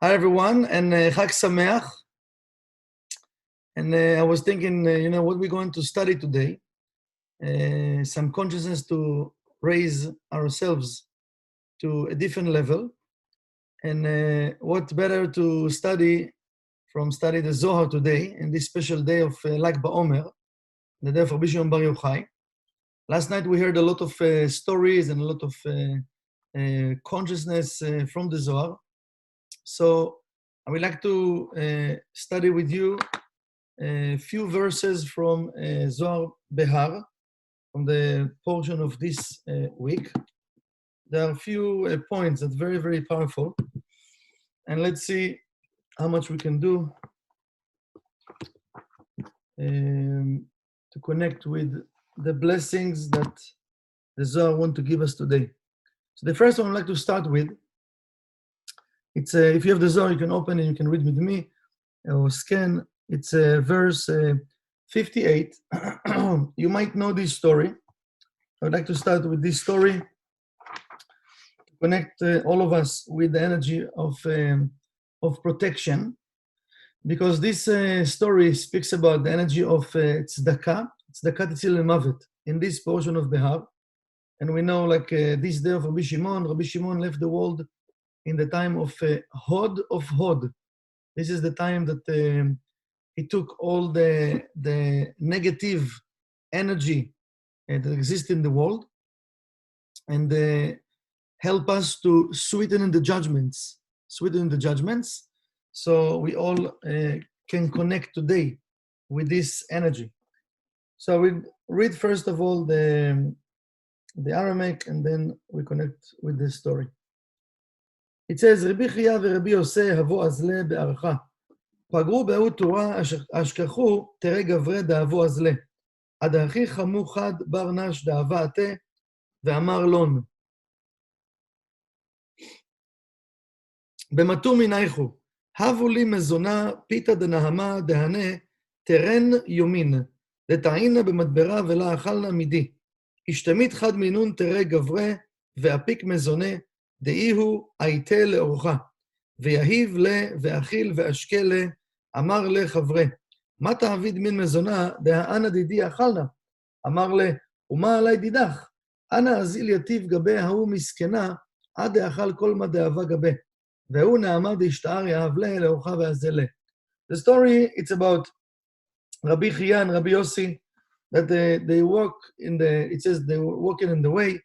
Hi everyone, and Chag Sameach. And I was thinking, what we're going to study today. Some consciousness to raise ourselves to a different level. And what better to study the Zohar today, in this special day of Lag BaOmer, the day of Rabbi Shimon Bar Yochai. Last night we heard a lot of stories and a lot of consciousness from the Zohar. So I would like to study with you a few verses from Zohar Behar, from the portion of this week. There are a few points that are very, very powerful. And let's see how much we can do to connect with the blessings that the Zohar want to give us today. So the first one I'd like to start with, it's if you have the Zohar, you can open and you can read with me or scan. It's verse 58. You might know this story. I would like to start with this story to connect all of us with the energy of protection, because this story speaks about the energy of tzedakah tetzil lemavet in this portion of Behar. And we know, like this day of Rabbi Shimon left the world in the time of Hod of Hod. This is the time that he took all the negative energy that exists in the world and help us to sweeten the judgments. So we all can connect today with this energy. So we read first of all the Aramaic, and then we connect with this story. It says, Rabbi Chia ורבי יוסי הבו אזלה בערכה. פגרו באהוד תורה אשכחו תראה גברי דאבו אזלה. עד הכי חמו חד בר נש דאבה עתה ואמר לון. במתו מנייכו, הבו לי מזונה פיתה דנהמה דהנה תרן יומין, דתעינה במדברה ולה אכלנה מידי. השתמית חד מינון תראה גברי ואפיק מזונה דאיהו הייתה לאורחה. ויהיב לה ואכיל ואשכה לה, אמר לה חברה, מה תעביד מין מזונה, דהאנה דידי אכלנה? אמר לה, ומה עלי דידך? אנא אזיל יטיב גבי ההוא מסכנה, עד דאכל כל מה דאבה גבי. והוא נעמה דשתער יאהב לה, לאורחה ועזה לה. The story, it's about Rabbi Chia and Rabbi Yossi, that they walk in the, it says they were walking in the way,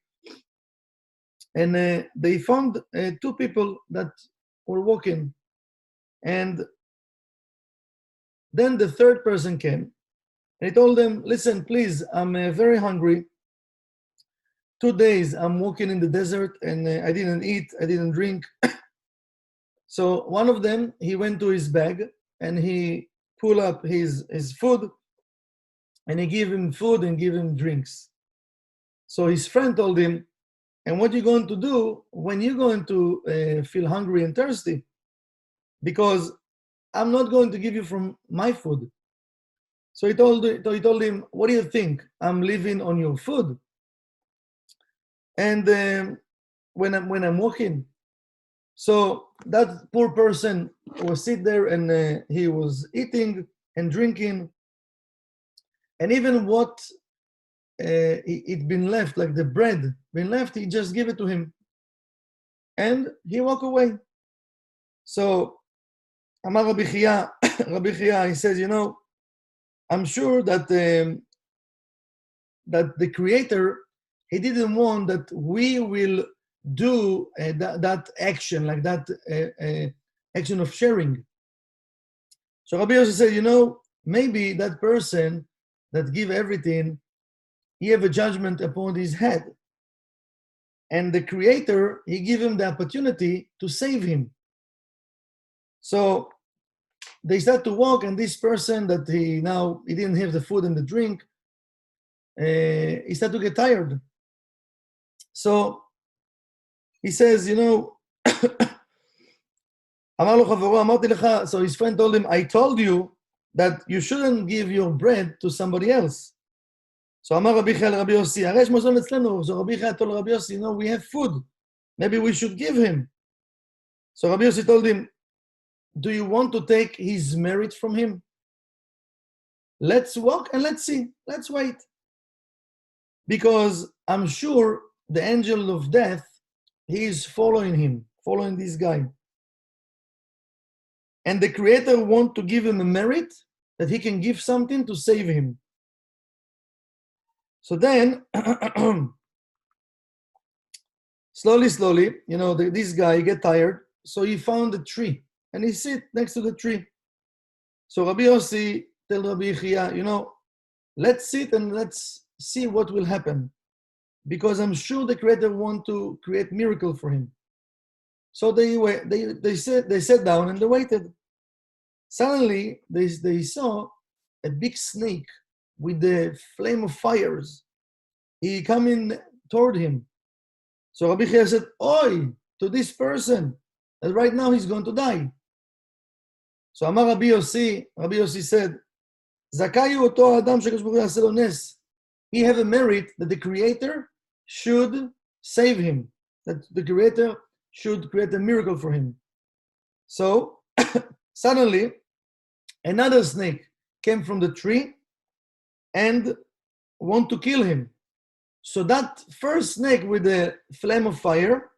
and they found two people that were walking. And then the third person came, and he told them, listen, please, I'm very hungry. 2 days I'm walking in the desert, and I didn't eat, I didn't drink. So one of them, he went to his bag, and he pulled up his food, and he gave him food and gave him drinks. So his friend told him, and what you're going to do when you're going to feel hungry and thirsty? Because I'm not going to give you from my food. So he told him, what do you think? I'm living on your food. And when I'm walking, so that poor person was sit there and he was eating and drinking, and even what it been left, like the bread been left, he just give it to him, and he walk away. So Amar Rabbi Chia, he says, I'm sure that that the Creator, he didn't want that we will do that action, like that action of sharing. So Rabbi Yossi said, maybe that person that give everything, he have a judgment upon his head. And the Creator, he give him the opportunity to save him. So they start to walk, and this person that he didn't have the food and the drink, he started to get tired. So he says, so his friend told him, I told you that you shouldn't give your bread to somebody else. So Amar Rabbi Chia Rabbi Yossi, Aresh Mazon Etzlenu. So Rabbi Chia told Rabbi Yossi, we have food. Maybe we should give him. So Rabbi Yossi told him, do you want to take his merit from him? Let's walk and let's see. Let's wait. Because I'm sure the angel of death, he is following him, following this guy. And the Creator wants to give him a merit that he can give something to save him. So then, slowly, this guy get tired. So he found a tree and he sit next to the tree. So Rabbi Yossi tell Rabbi Yechia, let's sit and let's see what will happen. Because I'm sure the Creator want to create miracle for him. So they sat down and they waited. Suddenly, they saw a big snake with the flame of fires. He coming toward him. So Rabbi Chia said, "Oi, to this person, that right now he's going to die." So Amar Rabbi Yossi said, "Zakayu oto adam shekadosh baruch hu yaseh lo nes." He have a merit that the Creator should save him, that the Creator should create a miracle for him. So suddenly, another snake came from the tree and want to kill him. So that first snake with the flame of fire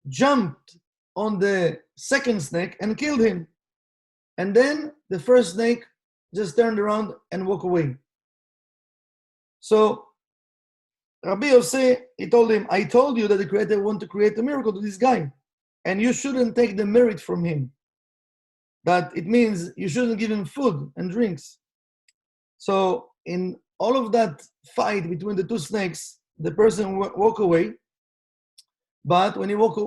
jumped on the second snake and killed him. And then the first snake just turned around and walked away. So Rabbi Yossi, he told him, I told you that the Creator want to create a miracle to this guy, and you shouldn't take the merit from him. That it means you shouldn't give him food and drinks. So in all of that fight between the two snakes, the person walk away. But when he wake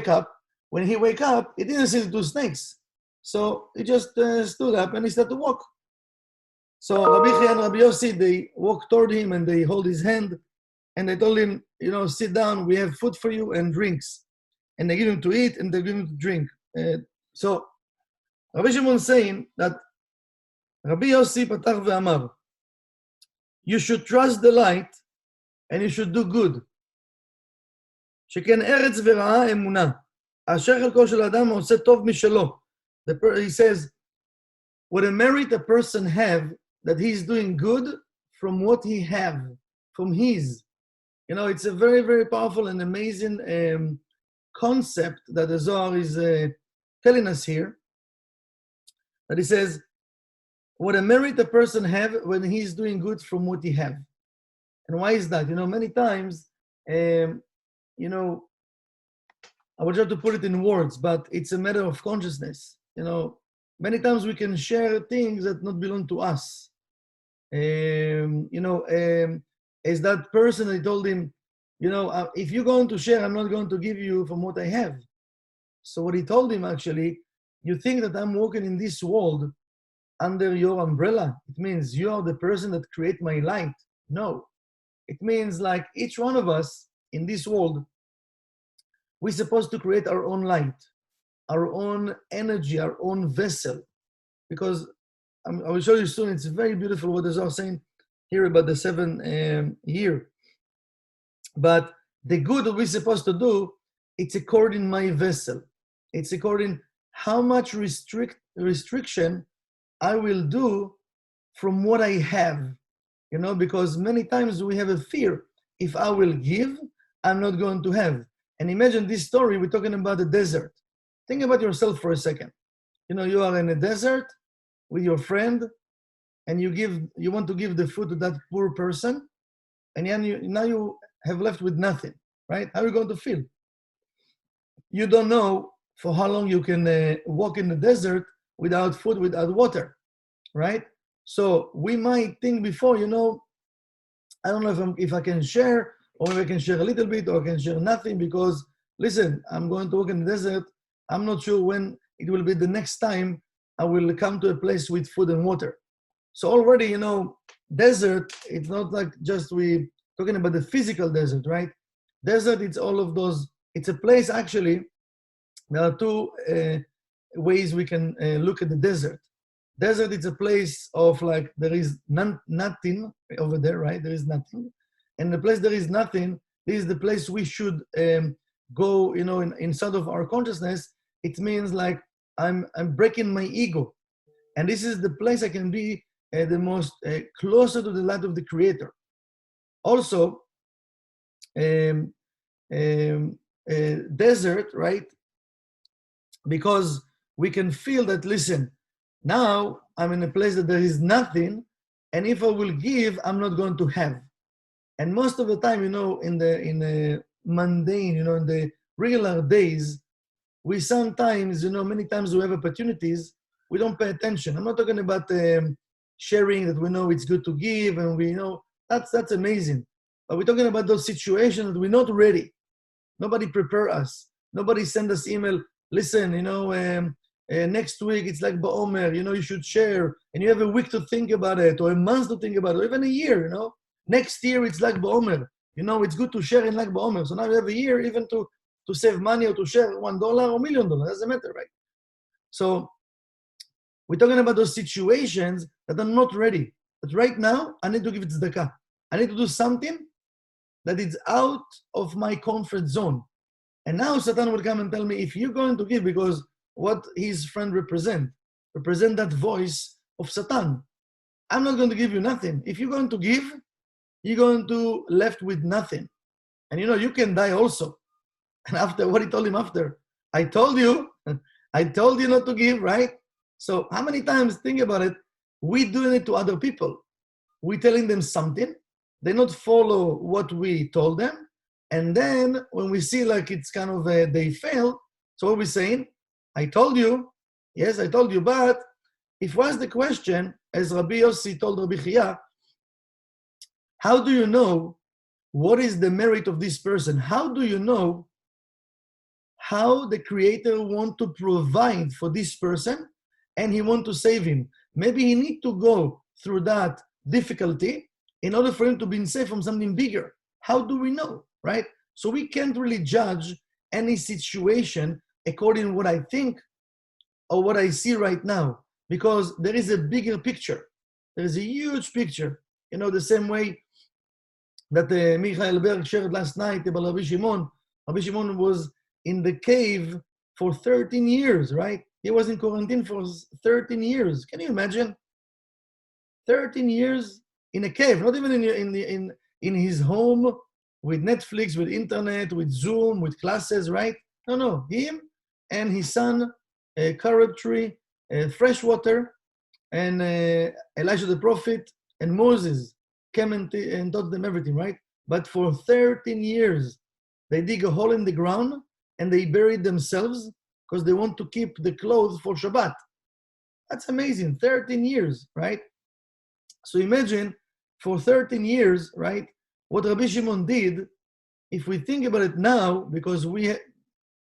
up. When he wake up, he didn't see the two snakes. So he just stood up and he started to walk. So Rabbi Chia and Rabbi Yossi, they walk toward him and they hold his hand and they told him, sit down, we have food for you and drinks. And they give him to eat and they give him to drink. So Rabbi Shimon saying that Rabbi Yossi patach ve'amar, you should trust the light and you should do good. שכן ארץ ורעה אמונה. אשר חלקו של האדם עושה טוב משלו. He says, what a merit a person have, that he's doing good from what he have, from his. It's a very, very powerful and amazing concept that the Zohar is telling us here. That he says, what a merit a person have when he's doing good from what he have. And why is that? Many times, I will try to put it in words, but it's a matter of consciousness. Many times we can share things that not belong to us. As that person, I told him, if you're going to share, I'm not going to give you from what I have. So what he told him, actually, you think that I'm walking in this world under your umbrella. It means you are the person that create my light. No. It means like each one of us in this world, we're supposed to create our own light, our own energy, our own vessel. Because I will show you soon, it's very beautiful what the Zohar is saying here about the 7 year. But the good that we're supposed to do, it's according my vessel. It's according how much restriction I will do from what I have. Because many times we have a fear. If I will give, I'm not going to have. And imagine this story, we're talking about the desert. Think about yourself for a second. You are in a desert with your friend, and you want to give the food to that poor person, and now you have left with nothing, right? How are you going to feel? You don't know for how long you can walk in the desert without food, without water, right? So we might think before, I don't know if I can share, or maybe I can share a little bit, or I can share nothing, because, listen, I'm going to walk in the desert. I'm not sure when it will be the next time I will come to a place with food and water. So already, desert, it's not like just we talking about the physical desert, right? Desert, it's all of those, it's a place actually, there are two ways we can look at the desert. Desert, it's a place of like, there is nothing over there, right? There is nothing. And the place there is nothing, this is the place we should go, inside of our consciousness, it means like I'm breaking my ego. And this is the place I can be the most closer to the light of the Creator. Also, desert, right? Because we can feel that, listen, now I'm in a place that there is nothing, and if I will give, I'm not going to have. And most of the time, in the mundane, in the regular days, we sometimes, many times we have opportunities, we don't pay attention. I'm not talking about sharing that we know it's good to give, and we know that's amazing. But we're talking about those situations that we're not ready. Nobody prepare us. Nobody send us email, listen, next week it's like Ba'omer, you should share, and you have a week to think about it, or a month to think about it, or even a year, Next year it's like Ba'omer. It's good to share in like Ba'omer. So now you have a year even to save money or to share $1 or $1 million. Doesn't matter, right? So we're talking about those situations that are not ready. But right now, I need to give it tzedakah. I need to do something that is out of my comfort zone. And now Satan will come and tell me, if you're going to give, because what his friend represent that voice of Satan. I'm not going to give you nothing. If you're going to give, you're going to left with nothing. And you can die also. And after, what he told him after? I told you not to give, right? So how many times, think about it, we doing it to other people. We telling them something, they not follow what we told them, and then when we see like it's kind of they fail, so what are we saying? I told you, yes, I told you, but if was the question, as Rabbi Yossi told Rabbi Chia, how do you know what is the merit of this person? How do you know how the Creator want to provide for this person and he want to save him? Maybe he need to go through that difficulty in order for him to be saved from something bigger. How do we know, right? So we can't really judge any situation according to what I think or what I see right now, because there is a bigger picture. There is a huge picture. The same way that Michael Berg shared last night about Rabbi Shimon. Rabbi Shimon was in the cave for 13 years, right? He was in quarantine for 13 years. Can you imagine? 13 years in a cave, not even in his home with Netflix, with internet, with Zoom, with classes, right? No. Him and his son, carrot tree, fresh water, and Elijah the prophet, and Moses came and taught them everything, right? But for 13 years, they dig a hole in the ground and they buried themselves because they want to keep the clothes for Shabbat. That's amazing, 13 years, right? So imagine for 13 years, right, what Rabbi Shimon did. If we think about it now, because we're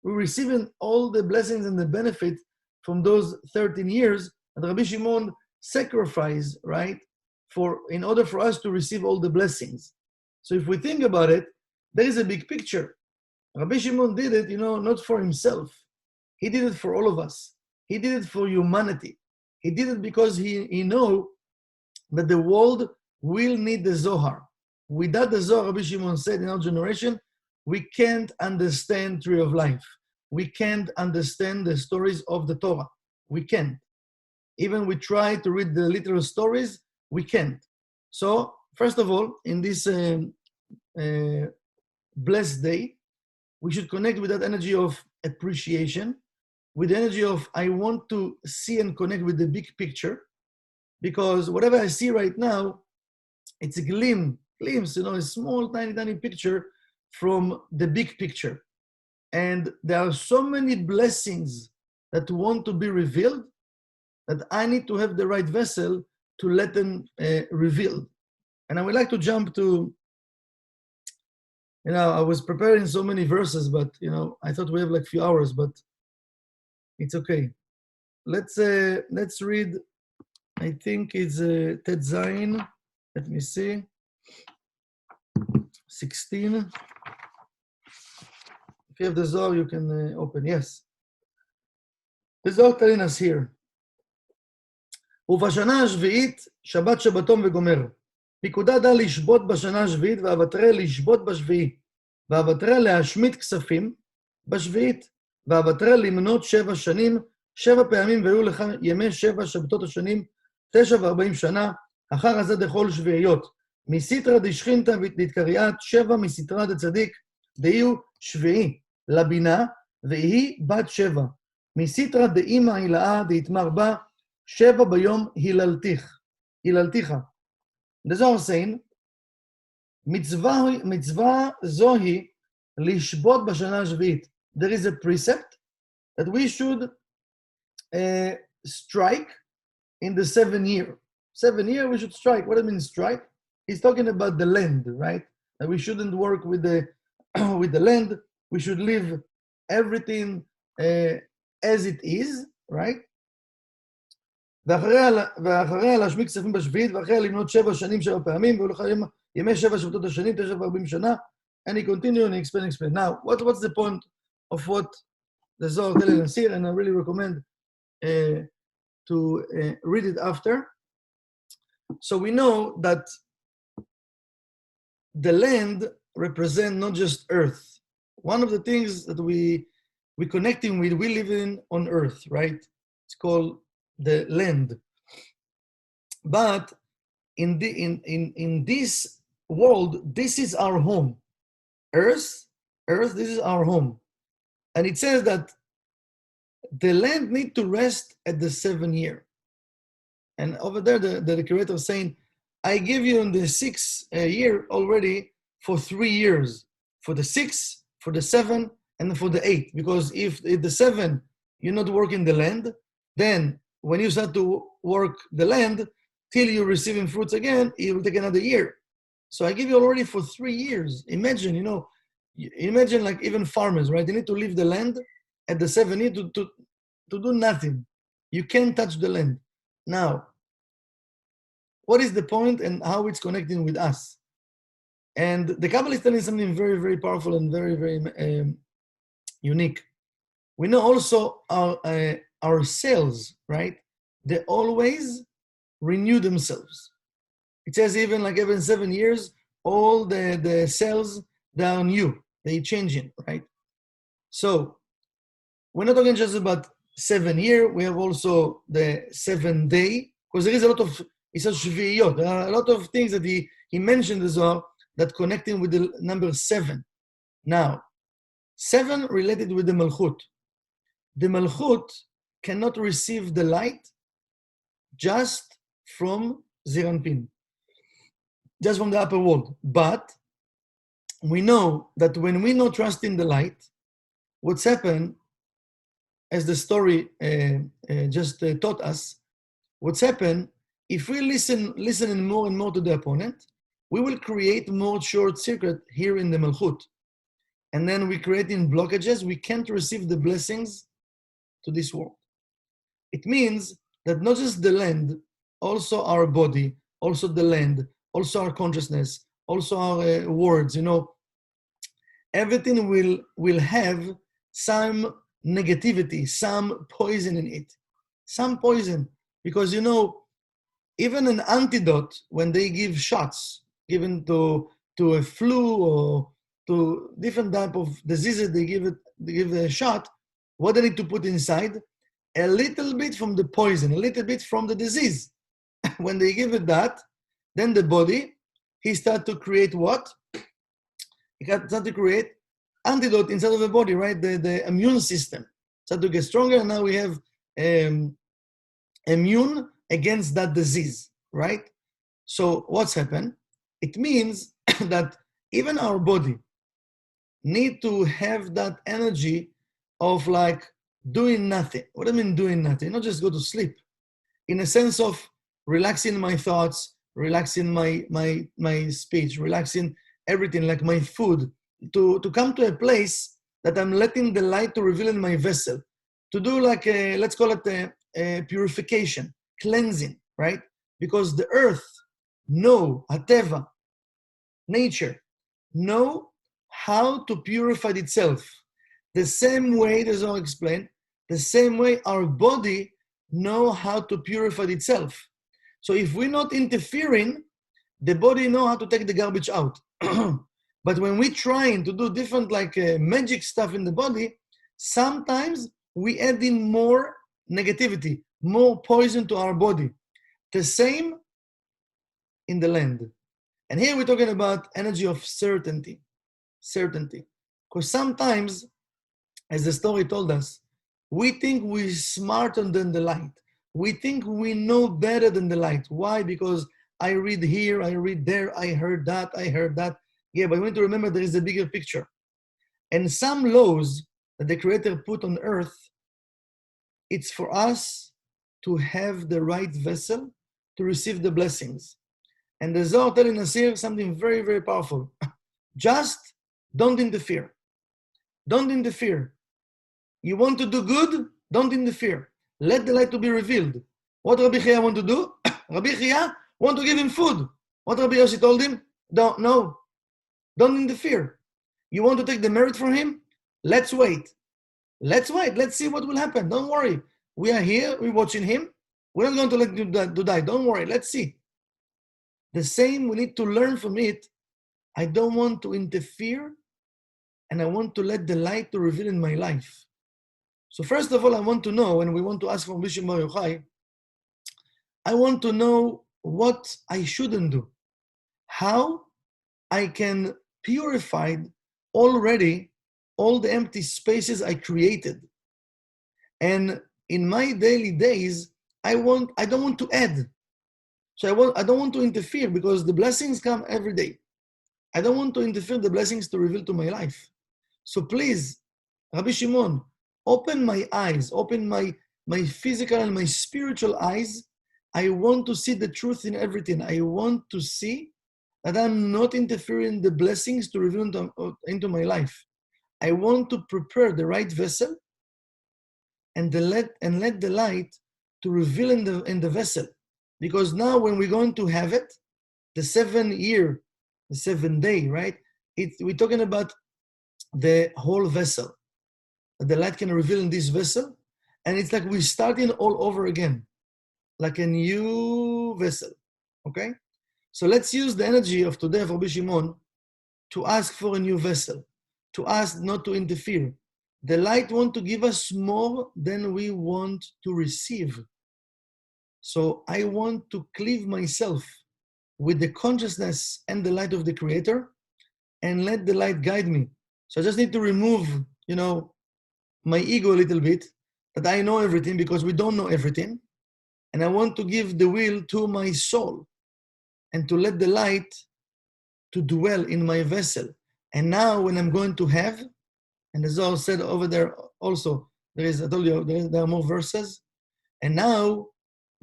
receiving all the blessings and the benefit from those 13 years, and Rabbi Shimon sacrificed, right, in order for us to receive all the blessings. So if we think about it, there is a big picture. Rabbi Shimon did it, not for himself. He did it for all of us. He did it for humanity. He did it because he know that the world will need the Zohar. Without the Zohar, Rabbi Shimon said, in our generation, we can't understand Tree of Life. We can't understand the stories of the Torah. We can't. Even we try to read the literal stories, we can't. So, first of all, in this blessed day, we should connect with that energy of appreciation, with the energy of I want to see and connect with the big picture, because whatever I see right now, it's a glimpse, a small, tiny picture from the big picture. And there are so many blessings that want to be revealed that I need to have the right vessel to let them revealed. And I would like to jump to, I was preparing so many verses, but, I thought we have like a few hours, but it's okay. Let's read, I think it's Tet Zayin. Let me see. 16. If you have the Zohar, you can open. Yes. The Zohar telling us here. ובשנה השביעית, שבת שבתום וגומר. פיקודה דע לשבות בשנה השביעית, ואבטרה לשבות בשביעי. ואבטרה להשמיט כספים, בשביעית, ואבטרה למנות 7 שנים, 7 פעמים, והיו לך ימי 7 שבתות השנים, 49 שנה, אחר הזה דכל שביעיות. מסיתרא דשכינתא דתקריאת, 7 מסיתרא דצדיק, דהיו שביעי לבינה, והיא בת 7. מסיתרא דאמא הילאה דהתמר בה, 7 ביום היללתיך. The Zohar saying, מצווה זוהי לשבות בשנה השביעית. There is a precept that we should strike in the 7th year. 7th year we should strike. What does it mean strike? He's talking about the land, right? That we shouldn't work with the with the land. We should leave everything as it is, right? ואחריה להשמיע כספים בשביעית, ואחריה למנות 7 שנים 7 פעמים, והיו לך ימי 7 שבתות השנים, 49 שנה, and he continue and explain. Now, what's the point of what the Zohar telling us here, and I really recommend to read it after. So we know that the land represents not just earth. One of the things that we connecting with, we live on earth, right? It's called the land. But in this world, this is our home. Earth, this is our home. And it says that the land need to rest at the 7th year. And over there, the creator is saying, I give you in the 6th year already for 3 years. For the 6th, for the 7th, and for the 8th. Because if the 7th, you're not working the land, then when you start to work the land, till you're receiving fruits again, it will take another year. So I give you already for 3 years. Imagine, imagine like even farmers, right? They need to leave the land at the 7th year to do nothing. You can't touch the land. Now, what is the point and how it's connecting with us? And the Kabbalah is telling something very, very powerful and very, very unique. We know also our cells, right? They always renew themselves. It says even like every 7 years, all the cells, they are new. They changing, right? So we're not talking just about 7 year. We have also the 7th day, because there is a lot of, he says shviyot. There are a lot of things that he mentioned as well that connecting with the number 7. Now, 7 related with the Malchut. The Malchut cannot receive the light just from Ziranpin, just from the upper world. But we know that when we not trust in the light, what's happened, as the story just taught us, what's happened, if we listen more and more to the opponent, we will create more short circuit here in the Malchut. And then we creating blockages. We can't receive the blessings to this world. It means that not just the land, also our body, also the land, also our consciousness, also our words, everything will have some negativity, some poison in it. Some poison. Because, even an antidote, when they give shots, given to a flu or to different type of diseases, they give a shot, what they need to put inside? A little bit from the poison, a little bit from the disease. When they give it that, then the body, he start to create what? He start to create antidote inside of the body, right? The immune system start to get stronger, and now we have immune against that disease, right? So what's happened? It means that even our body need to have that energy of like doing nothing. What do I mean doing nothing? Not just go to sleep. In a sense of relaxing my thoughts, relaxing my speech, relaxing everything, like my food, to come to a place that I'm letting the light to reveal in my vessel, to do like let's call it a purification, cleansing, right? Because the earth, hateva, nature, know how to purify itself. The same way, as I'll explain, the same way our body know how to purify itself. So if we're not interfering, the body know how to take the garbage out. But when we're trying to do different like magic stuff in the body, Sometimes we add in more negativity, more poison to our body. The same in the land. And here we're talking about energy of certainty. Certainty. Because sometimes, as the story told us, we think we're smarter than the light. We think we know better than the light. Why? Because I read here, I read there, I heard that, I heard that. Yeah, but we need to remember there is a bigger picture. And some laws that the Creator put on earth, it's for us to have the right vessel to receive the blessings. And the Zohar telling us here something very, very powerful. Just don't interfere. Don't interfere. You want to do good? Don't interfere. Let the light to be revealed. What Rabbi Chia want to do? Rabbi Chia want to give him food. What Rabbi Yossi told him? Don't interfere. You want to take the merit from him? Let's wait. Let's wait. Let's see what will happen. Don't worry. We are here. We're watching him. We're not going to let him to die. Don't worry. Let's see. The same, we need to learn from it. I don't want to interfere, and I want to let the light to reveal in my life. So first of all, I want to know, and we want to ask from Bishop Bar Yochai, I want to know what I shouldn't do. How I can purify already all the empty spaces I created. And in my daily days, I don't want to add. So I don't want to interfere because the blessings come every day. I don't want to interfere the blessings to reveal to my life. So please, Rabbi Shimon, open my eyes, open my physical and my spiritual eyes. I want to see the truth in everything. I want to see that I'm not interfering the blessings to reveal into my life. I want to prepare the right vessel and let the light to reveal in the vessel. Because now when we're going to have it, the 7 year, the 7 day, right? We're talking about the whole vessel. The light can reveal in this vessel. And it's like we're starting all over again, like a new vessel, okay? So let's use the energy of today of Rabbi Shimon to ask for a new vessel, to ask not to interfere. The light wants to give us more than we want to receive. So I want to cleave myself with the consciousness and the light of the Creator and let the light guide me. So I just need to remove, my ego a little bit, that I know everything because we don't know everything. And I want to give the will to my soul and to let the light to dwell in my vessel. And now when I'm going to have, and as I said over there also, I told you, there are more verses. And now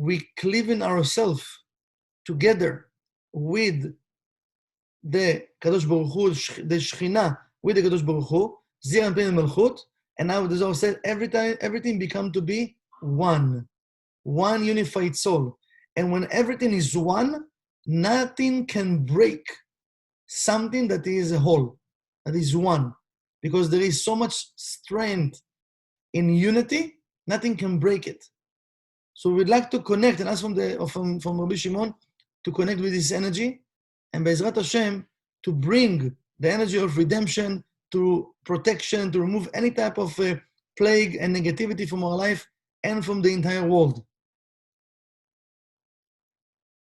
we cleave in ourselves together with the Kadosh Baruch Hu, the Shekhinah, with the Kadosh Baruch Hu, Zir and Pin and Malchut. And now the Zohar said, everything become to be one unified soul. And when everything is one, nothing can break something that is a whole, that is one. Because there is so much strength in unity, nothing can break it. So we'd like to connect and ask from Rabbi Shimon to connect with this energy, and Be'ezrat Hashem to bring the energy of redemption, to protection, to remove any type of plague and negativity from our life and from the entire world.